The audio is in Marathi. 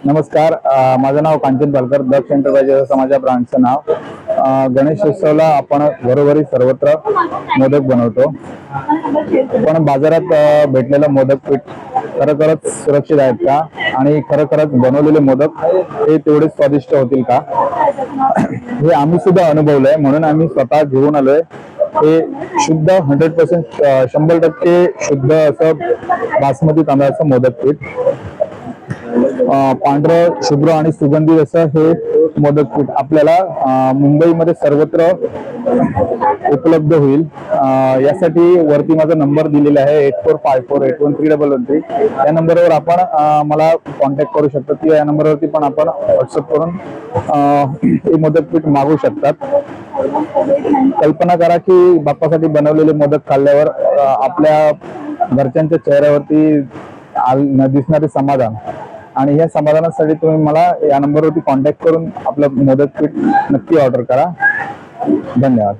नमस्कार, माझं नाव कांचन पालकर. दक्ष एंटरप्राइजेस असं माझ्या ब्रँडचं नाव. गणेशोत्सवला आपण घरोघरी सर्वत्र मोदक बनवतो, पण बाजारात भेटलेलं मोदक पीठ खरोखरच सुरक्षित आहेत का आणि खरोखरच बनवलेले मोदक हे तेवढे स्वादिष्ट होतील का, हे आम्ही सुद्धा अनुभवलंय. म्हणून आम्ही स्वतः घेऊन आलोय हे शुद्ध 100% 100% शुद्ध असं बासमती तांदळाचं मोदक पीठ. पांढरं, शुभ्र आणि सुगंधित असं हे मोदक पीठ आपल्याला मुंबईमध्ये सर्वत्र उपलब्ध होईल. यासाठी वरती माझा नंबर दिलेला आहे 8454813113. या नंबरवर आपण मला कॉन्टॅक्ट करू शकता किंवा या नंबरवरती पण आपण व्हॉट्सअप करून हे मोदक पीठ मागवू शकतात. कल्पना करा की बाप्पासाठी बनवलेले मोदक खाल्ल्यावर आपल्या घरच्यांच्या चेहऱ्यावरती दिसणारे समाधान, आणि या समाधानासाठी तुम्ही मला या नंबरवरती कॉन्टॅक्ट करून आपलं मोदक पीठ नक्की ऑर्डर करा. धन्यवाद.